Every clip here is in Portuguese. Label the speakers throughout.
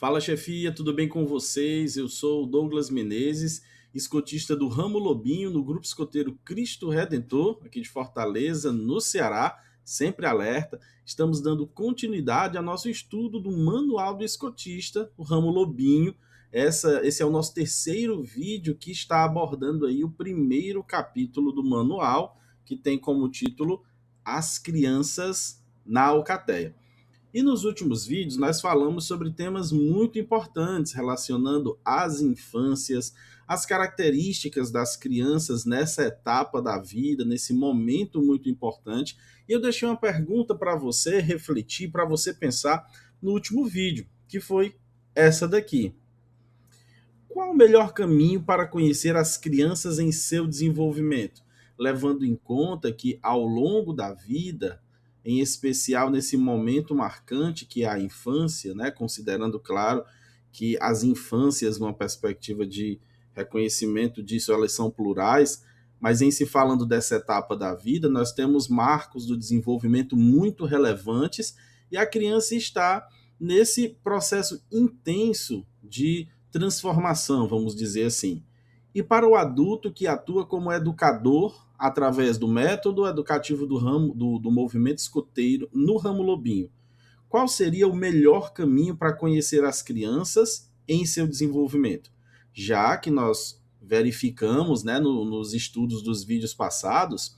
Speaker 1: Fala, chefia, tudo bem com vocês? Eu sou o Douglas Menezes, escotista do Ramo Lobinho, no Grupo Escoteiro Cristo Redentor, aqui de Fortaleza, no Ceará, sempre alerta. Estamos dando continuidade ao nosso estudo do Manual do Escotista, o Ramo Lobinho. Esse é o nosso terceiro vídeo que está abordando aí o primeiro capítulo do manual, que tem como título As Crianças na Alcateia. E nos últimos vídeos nós falamos sobre temas muito importantes relacionando as infâncias, as características das crianças nessa etapa da vida, nesse momento muito importante. E eu deixei uma pergunta para você refletir, para você pensar no último vídeo, que foi essa daqui. Qual o melhor caminho para conhecer as crianças em seu desenvolvimento? Levando em conta que ao longo da vida, em especial nesse momento marcante que é a infância, né, considerando, claro, que as infâncias, numa perspectiva de reconhecimento disso, elas são plurais, mas em se falando dessa etapa da vida, nós temos marcos do desenvolvimento muito relevantes e a criança está nesse processo intenso de transformação, vamos dizer assim. E para o adulto que atua como educador através do método educativo do movimento escoteiro no Ramo Lobinho, qual seria o melhor caminho para conhecer as crianças em seu desenvolvimento? Já que nós verificamos, né, nos estudos dos vídeos passados,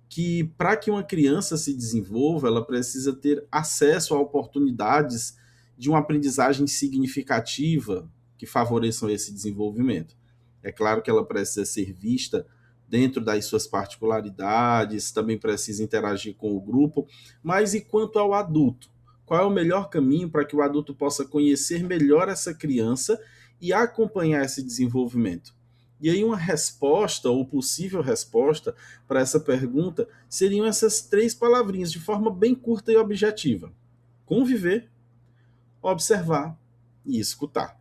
Speaker 1: que para que uma criança se desenvolva, ela precisa ter acesso a oportunidades de uma aprendizagem significativa que favoreçam esse desenvolvimento. É claro que ela precisa ser vista dentro das suas particularidades, também precisa interagir com o grupo, mas e quanto ao adulto? Qual é o melhor caminho para que o adulto possa conhecer melhor essa criança e acompanhar esse desenvolvimento? E aí uma resposta, ou possível resposta, para essa pergunta seriam essas três palavrinhas, de forma bem curta e objetiva: conviver, observar e escutar.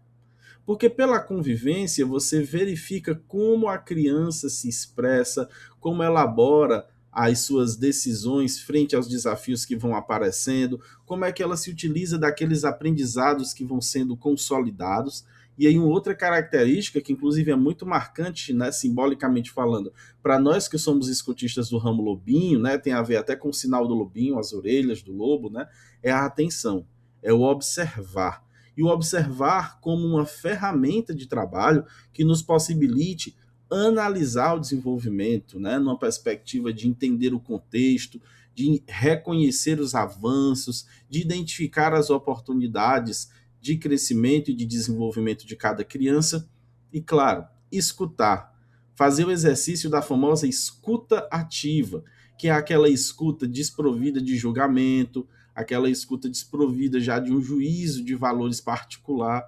Speaker 1: Porque pela convivência você verifica como a criança se expressa, como elabora as suas decisões frente aos desafios que vão aparecendo, como é que ela se utiliza daqueles aprendizados que vão sendo consolidados. E aí uma outra característica que inclusive é muito marcante, né, simbolicamente falando, para nós que somos escotistas do ramo lobinho, né, tem a ver até com o sinal do lobinho, as orelhas do lobo, né, é a atenção, é o observar. E o observar como uma ferramenta de trabalho que nos possibilite analisar o desenvolvimento, né, numa perspectiva de entender o contexto, de reconhecer os avanços, de identificar as oportunidades de crescimento e de desenvolvimento de cada criança e, claro, escutar. Fazer o exercício da famosa escuta ativa, que é aquela escuta desprovida de julgamento, aquela escuta desprovida já de um juízo de valores particular,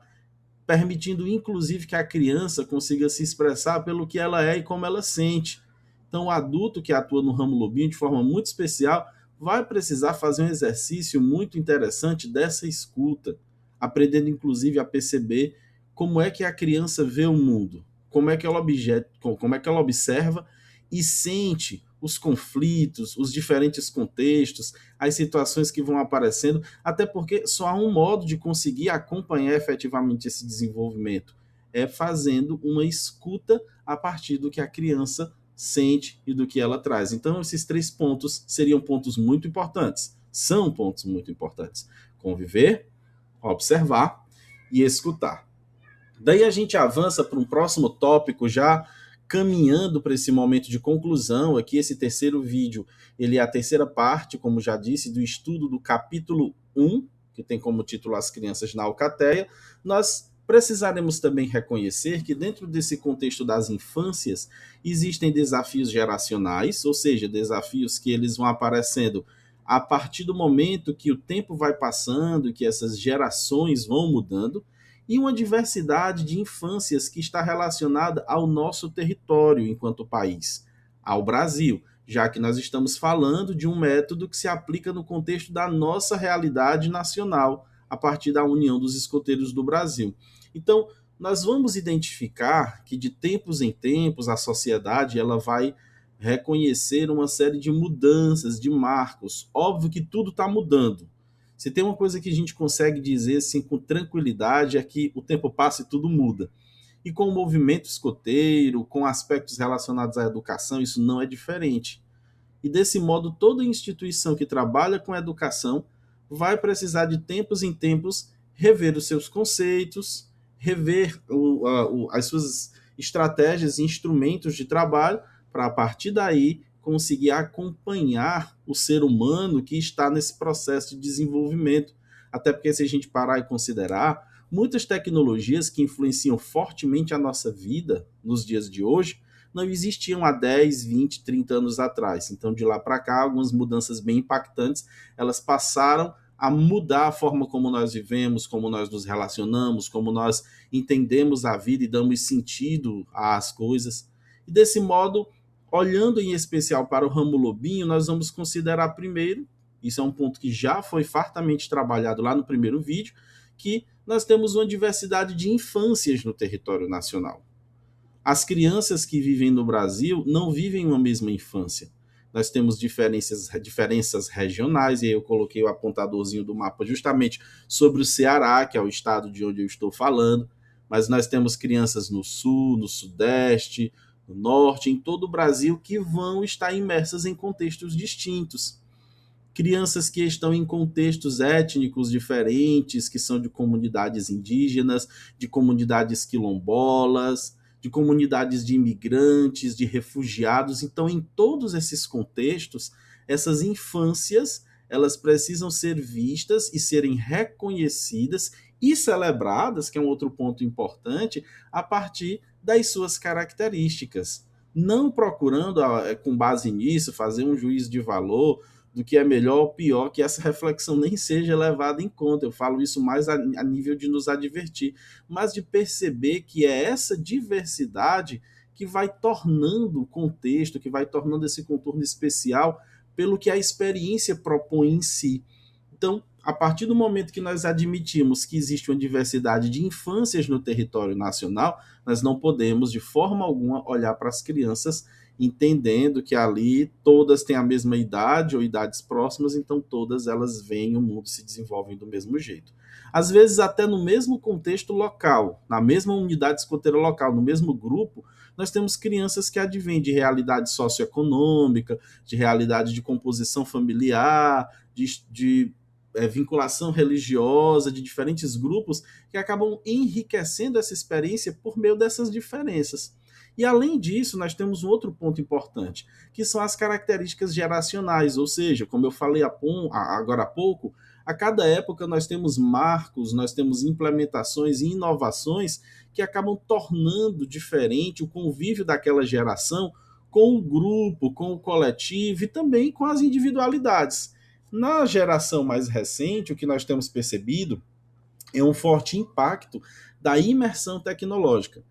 Speaker 1: permitindo inclusive que a criança consiga se expressar pelo que ela é e como ela sente. Então, o adulto que atua no ramo lobinho de forma muito especial vai precisar fazer um exercício muito interessante dessa escuta, aprendendo inclusive a perceber como é que a criança vê o mundo, como é que ela observa e sente os conflitos, os diferentes contextos, as situações que vão aparecendo, até porque só há um modo de conseguir acompanhar efetivamente esse desenvolvimento, é fazendo uma escuta a partir do que a criança sente e do que ela traz. Então, esses três pontos seriam pontos muito importantes, são pontos muito importantes: conviver, observar e escutar. Daí a gente avança para um próximo tópico, já caminhando para esse momento de conclusão. Aqui esse terceiro vídeo, ele é a terceira parte, como já disse, do estudo do capítulo 1, que tem como título As Crianças na Alcateia. Nós precisaremos também reconhecer que dentro desse contexto das infâncias existem desafios geracionais, ou seja, desafios que eles vão aparecendo a partir do momento que o tempo vai passando, que essas gerações vão mudando, e uma diversidade de infâncias que está relacionada ao nosso território enquanto país, ao Brasil, já que nós estamos falando de um método que se aplica no contexto da nossa realidade nacional, a partir da União dos Escoteiros do Brasil. Então, nós vamos identificar que de tempos em tempos a sociedade ela vai reconhecer uma série de mudanças, de marcos. Óbvio que tudo está mudando. Se tem uma coisa que a gente consegue dizer assim, com tranquilidade é que o tempo passa e tudo muda. E com o movimento escoteiro, com aspectos relacionados à educação, isso não é diferente. E desse modo, toda instituição que trabalha com educação vai precisar de tempos em tempos rever os seus conceitos, rever as suas estratégias e instrumentos de trabalho para, a partir daí, conseguir acompanhar o ser humano que está nesse processo de desenvolvimento. Até porque, se a gente parar e considerar, muitas tecnologias que influenciam fortemente a nossa vida nos dias de hoje não existiam há 10, 20, 30 anos atrás. Então, de lá para cá, algumas mudanças bem impactantes, elas passaram a mudar a forma como nós vivemos, como nós nos relacionamos, como nós entendemos a vida e damos sentido às coisas. E desse modo, olhando em especial para o ramo lobinho, nós vamos considerar primeiro, isso é um ponto que já foi fartamente trabalhado lá no primeiro vídeo, que nós temos uma diversidade de infâncias no território nacional. As crianças que vivem no Brasil não vivem uma mesma infância. Nós temos diferenças regionais, e aí eu coloquei o apontadorzinho do mapa justamente sobre o Ceará, que é o estado de onde eu estou falando, mas nós temos crianças no sul, no sudeste, no norte, em todo o Brasil, que vão estar imersas em contextos distintos. Crianças que estão em contextos étnicos diferentes, que são de comunidades indígenas, de comunidades quilombolas, de comunidades de imigrantes, de refugiados. Então, em todos esses contextos, essas infâncias, elas precisam ser vistas e serem reconhecidas e celebradas, que é um outro ponto importante, a partir das suas características. Não procurando, com base nisso, fazer um juízo de valor do que é melhor ou pior, que essa reflexão nem seja levada em conta. Eu falo isso mais a nível de nos advertir, mas de perceber que é essa diversidade que vai tornando o contexto, que vai tornando esse contorno especial pelo que a experiência propõe em si. Então, a partir do momento que nós admitimos que existe uma diversidade de infâncias no território nacional, nós não podemos, de forma alguma, olhar para as crianças entendendo que ali todas têm a mesma idade ou idades próximas, então todas elas veem o mundo se desenvolvem do mesmo jeito. Às vezes, até no mesmo contexto local, na mesma unidade escoteira local, no mesmo grupo, nós temos crianças que advêm de realidade socioeconômica, de realidade de composição familiar, de vinculação religiosa, de diferentes grupos, que acabam enriquecendo essa experiência por meio dessas diferenças. E além disso, nós temos um outro ponto importante, que são as características geracionais, ou seja, como eu falei agora há pouco, a cada época nós temos marcos, nós temos implementações e inovações que acabam tornando diferente o convívio daquela geração com o grupo, com o coletivo e também com as individualidades. Na geração mais recente, o que nós temos percebido é um forte impacto da imersão tecnológica.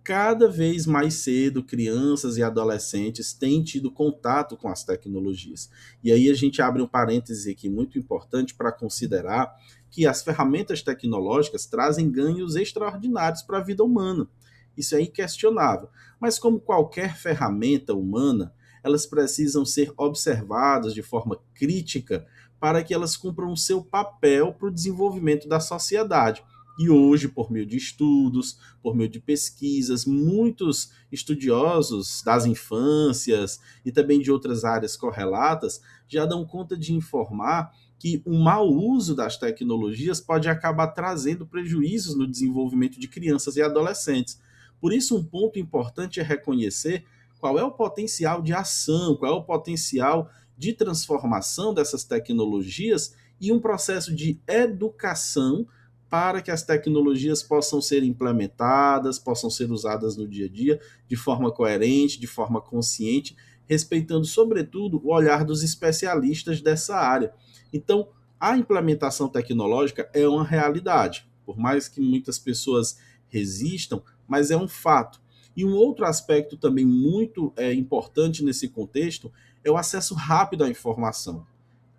Speaker 1: Cada vez mais cedo, crianças e adolescentes têm tido contato com as tecnologias. E aí a gente abre um parêntese aqui muito importante para considerar que as ferramentas tecnológicas trazem ganhos extraordinários para a vida humana. Isso é inquestionável. Mas como qualquer ferramenta humana, elas precisam ser observadas de forma crítica para que elas cumpram o seu papel para o desenvolvimento da sociedade. E hoje, por meio de estudos, por meio de pesquisas, muitos estudiosos das infâncias e também de outras áreas correlatas já dão conta de informar que o mau uso das tecnologias pode acabar trazendo prejuízos no desenvolvimento de crianças e adolescentes. Por isso, um ponto importante é reconhecer qual é o potencial de ação, qual é o potencial de transformação dessas tecnologias e um processo de educação para que as tecnologias possam ser implementadas, possam ser usadas no dia a dia de forma coerente, de forma consciente, respeitando, sobretudo, o olhar dos especialistas dessa área. Então, a implementação tecnológica é uma realidade, por mais que muitas pessoas resistam, mas é um fato. E um outro aspecto também muito importante nesse contexto é o acesso rápido à informação.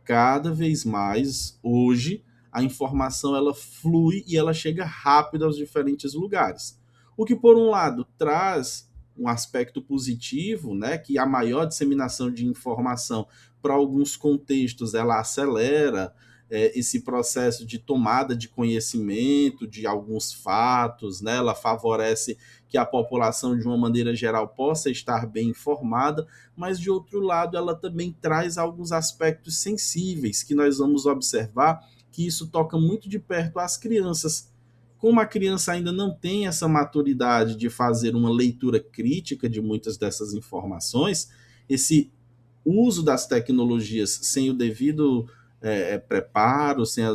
Speaker 1: Cada vez mais, hoje, a informação ela flui e ela chega rápido aos diferentes lugares. O que, por um lado, traz um aspecto positivo, né, que a maior disseminação de informação para alguns contextos ela acelera esse processo de tomada de conhecimento de alguns fatos, né? Ela favorece que a população, de uma maneira geral, possa estar bem informada, mas, de outro lado, ela também traz alguns aspectos sensíveis que nós vamos observar que isso toca muito de perto às crianças. Como a criança ainda não tem essa maturidade de fazer uma leitura crítica de muitas dessas informações, esse uso das tecnologias sem o devido preparo, sem a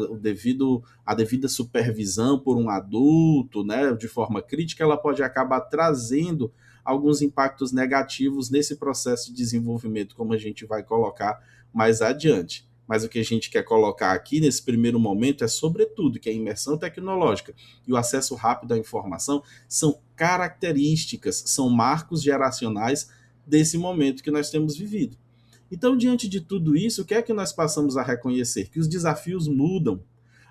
Speaker 1: devida supervisão por um adulto, né, de forma crítica, ela pode acabar trazendo alguns impactos negativos nesse processo de desenvolvimento, como a gente vai colocar mais adiante. Mas o que a gente quer colocar aqui nesse primeiro momento é, sobretudo, que a imersão tecnológica e o acesso rápido à informação são características, são marcos geracionais desse momento que nós temos vivido. Então, diante de tudo isso, o que é que nós passamos a reconhecer? Que os desafios mudam.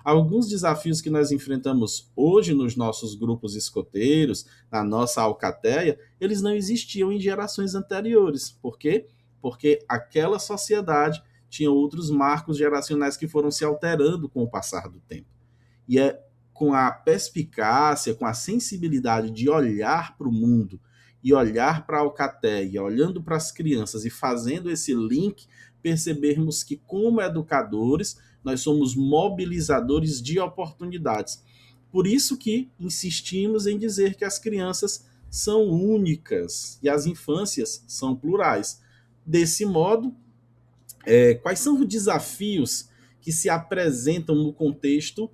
Speaker 1: Alguns desafios que nós enfrentamos hoje nos nossos grupos escoteiros, na nossa alcateia, eles não existiam em gerações anteriores. Por quê? Porque aquela sociedade tinha outros marcos geracionais que foram se alterando com o passar do tempo. E é com a perspicácia, com a sensibilidade de olhar para o mundo e olhar para a alcateia, olhando para as crianças e fazendo esse link, percebermos que, como educadores, nós somos mobilizadores de oportunidades. Por isso que insistimos em dizer que as crianças são únicas e as infâncias são plurais. Desse modo, quais são os desafios que se apresentam no contexto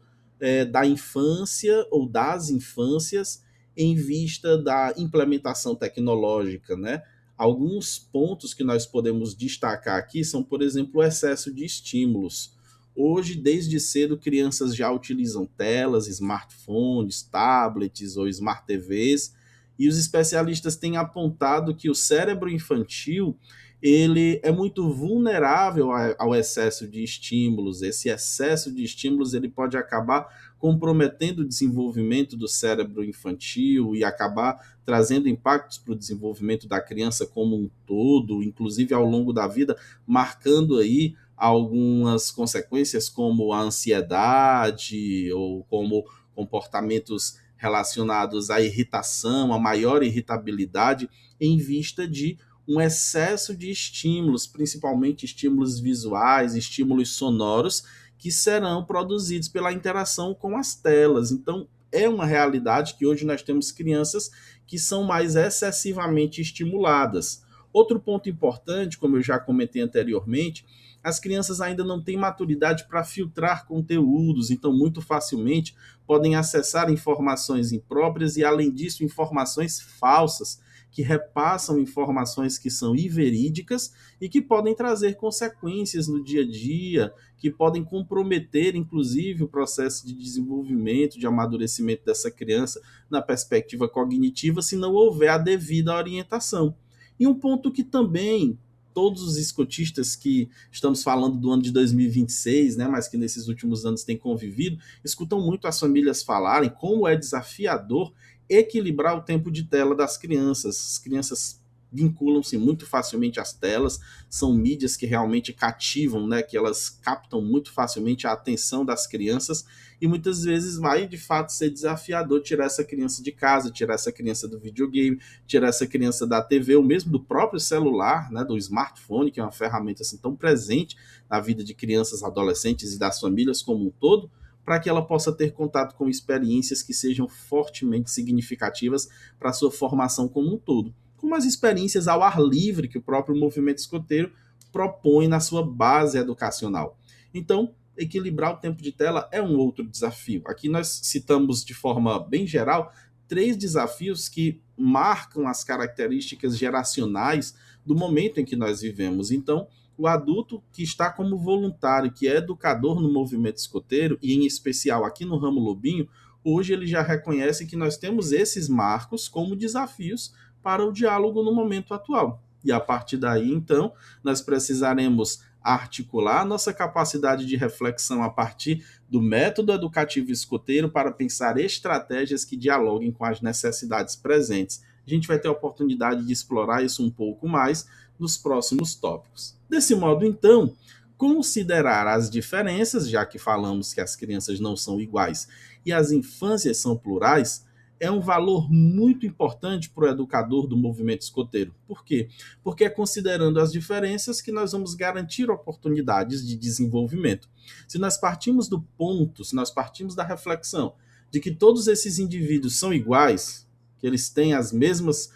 Speaker 1: da infância ou das infâncias em vista da implementação tecnológica, né? Alguns pontos que nós podemos destacar aqui são, por exemplo, o excesso de estímulos. Hoje, desde cedo, crianças já utilizam telas, smartphones, tablets ou smart TVs, e os especialistas têm apontado que o cérebro infantil ele é muito vulnerável ao excesso de estímulos. Esse excesso de estímulos ele pode acabar comprometendo o desenvolvimento do cérebro infantil e acabar trazendo impactos para o desenvolvimento da criança como um todo, inclusive ao longo da vida, marcando aí algumas consequências como a ansiedade ou como comportamentos relacionados à irritação, a maior irritabilidade, em vista de um excesso de estímulos, principalmente estímulos visuais, estímulos sonoros, que serão produzidos pela interação com as telas. Então, é uma realidade que hoje nós temos crianças que são mais excessivamente estimuladas. Outro ponto importante, como eu já comentei anteriormente, as crianças ainda não têm maturidade para filtrar conteúdos, então muito facilmente podem acessar informações impróprias e, além disso, informações falsas, que repassam informações que são inverídicas e que podem trazer consequências no dia a dia, que podem comprometer, inclusive, o processo de desenvolvimento, de amadurecimento dessa criança na perspectiva cognitiva, se não houver a devida orientação. E um ponto que também todos os escotistas que estamos falando do ano de 2026, né, mas que nesses últimos anos têm convivido, escutam muito as famílias falarem como é desafiador equilibrar o tempo de tela das crianças. As crianças vinculam-se muito facilmente às telas, são mídias que realmente cativam, né, que elas captam muito facilmente a atenção das crianças e muitas vezes vai de fato ser desafiador tirar essa criança de casa, tirar essa criança do videogame, tirar essa criança da TV, ou mesmo do próprio celular, né, do smartphone, que é uma ferramenta assim tão presente na vida de crianças, adolescentes e das famílias como um todo, para que ela possa ter contato com experiências que sejam fortemente significativas para a sua formação como um todo, como as experiências ao ar livre que o próprio movimento escoteiro propõe na sua base educacional. Então, equilibrar o tempo de tela é um outro desafio. Aqui nós citamos de forma bem geral 3 desafios que marcam as características geracionais do momento em que nós vivemos. Então, o adulto que está como voluntário, que é educador no movimento escoteiro, e em especial aqui no Ramo Lobinho, hoje ele já reconhece que nós temos esses marcos como desafios para o diálogo no momento atual. E a partir daí, então, nós precisaremos articular a nossa capacidade de reflexão a partir do método educativo escoteiro para pensar estratégias que dialoguem com as necessidades presentes. A gente vai ter a oportunidade de explorar isso um pouco mais nos próximos tópicos. Desse modo, então, considerar as diferenças, já que falamos que as crianças não são iguais e as infâncias são plurais, é um valor muito importante para o educador do movimento escoteiro. Por quê? Porque é considerando as diferenças que nós vamos garantir oportunidades de desenvolvimento. Se nós partimos do ponto, se nós partimos da reflexão de que todos esses indivíduos são iguais, que eles têm as mesmas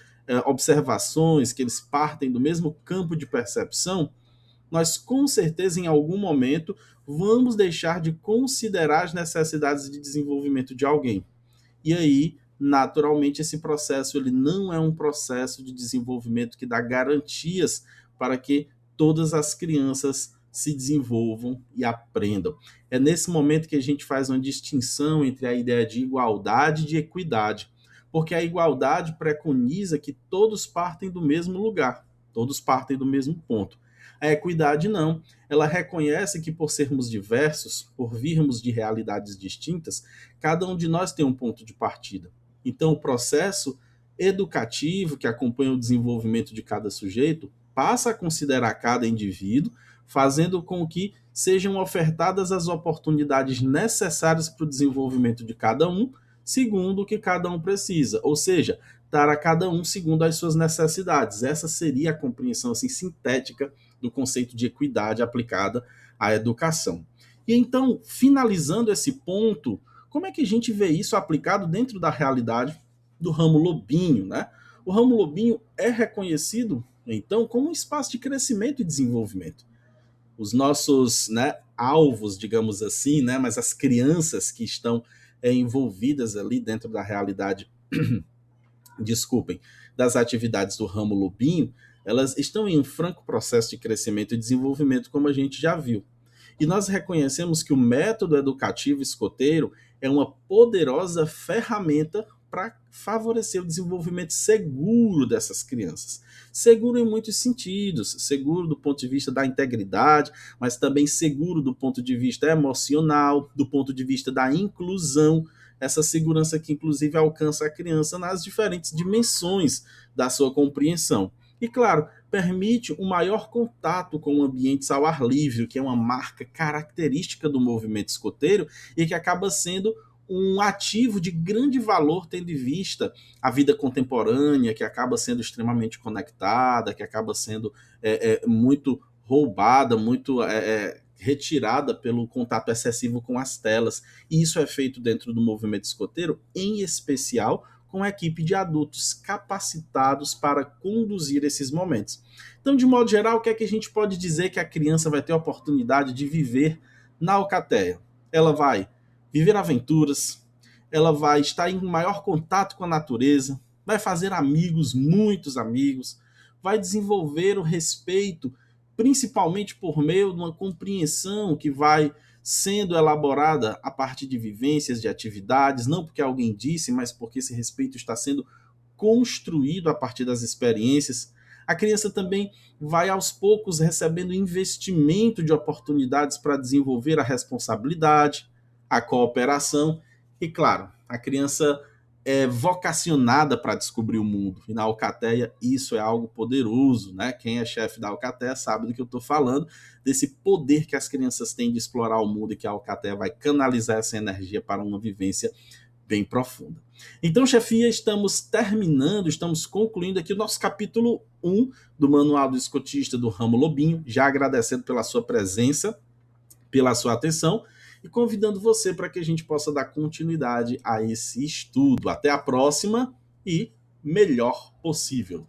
Speaker 1: observações, que eles partem do mesmo campo de percepção, nós com certeza em algum momento vamos deixar de considerar as necessidades de desenvolvimento de alguém. E aí, naturalmente, esse processo ele não é um processo de desenvolvimento que dá garantias para que todas as crianças se desenvolvam e aprendam. É nesse momento que a gente faz uma distinção entre a ideia de igualdade e de equidade, porque a igualdade preconiza que todos partem do mesmo lugar, todos partem do mesmo ponto. A equidade não, ela reconhece que por sermos diversos, por virmos de realidades distintas, cada um de nós tem um ponto de partida. Então, o processo educativo que acompanha o desenvolvimento de cada sujeito passa a considerar cada indivíduo, fazendo com que sejam ofertadas as oportunidades necessárias para o desenvolvimento de cada um, segundo o que cada um precisa, ou seja, dar a cada um segundo as suas necessidades. Essa seria a compreensão assim, sintética do conceito de equidade aplicada à educação. E então, finalizando esse ponto, como é que a gente vê isso aplicado dentro da realidade do ramo lobinho, né? O ramo lobinho é reconhecido, então, como um espaço de crescimento e desenvolvimento. Os nossos, né, alvos, digamos assim, né, mas as crianças que estão envolvidas ali dentro da realidade, desculpem, das atividades do ramo lobinho, elas estão em um franco processo de crescimento e desenvolvimento, como a gente já viu. E nós reconhecemos que o método educativo escoteiro é uma poderosa ferramenta para favorecer o desenvolvimento seguro dessas crianças. Seguro em muitos sentidos, seguro do ponto de vista da integridade, mas também seguro do ponto de vista emocional, do ponto de vista da inclusão, essa segurança que inclusive alcança a criança nas diferentes dimensões da sua compreensão. E claro, permite um maior contato com ambientes ao ar livre, que é uma marca característica do movimento escoteiro e que acaba sendo um ativo de grande valor, tendo em vista a vida contemporânea, que acaba sendo extremamente conectada, que acaba sendo muito roubada, muito retirada pelo contato excessivo com as telas. E isso é feito dentro do movimento escoteiro, em especial com a equipe de adultos capacitados para conduzir esses momentos. Então, de modo geral, o que é que a gente pode dizer que a criança vai ter a oportunidade de viver na Alcateia? Ela vai viver aventuras, ela vai estar em maior contato com a natureza, vai fazer amigos, muitos amigos, vai desenvolver o respeito, principalmente por meio de uma compreensão que vai sendo elaborada a partir de vivências, de atividades, não porque alguém disse, mas porque esse respeito está sendo construído a partir das experiências. A criança também vai aos poucos recebendo investimento de oportunidades para desenvolver a responsabilidade, a cooperação e, claro, a criança é vocacionada para descobrir o mundo. E na Alcateia isso é algo poderoso, né? Quem é chefe da Alcateia sabe do que eu estou falando, desse poder que as crianças têm de explorar o mundo e que a Alcateia vai canalizar essa energia para uma vivência bem profunda. Então, chefia, estamos terminando, estamos concluindo aqui o nosso capítulo 1 do Manual do Escotista do Ramo Lobinho, já agradecendo pela sua presença, pela sua atenção, e convidando você para que a gente possa dar continuidade a esse estudo. Até a próxima e melhor possível.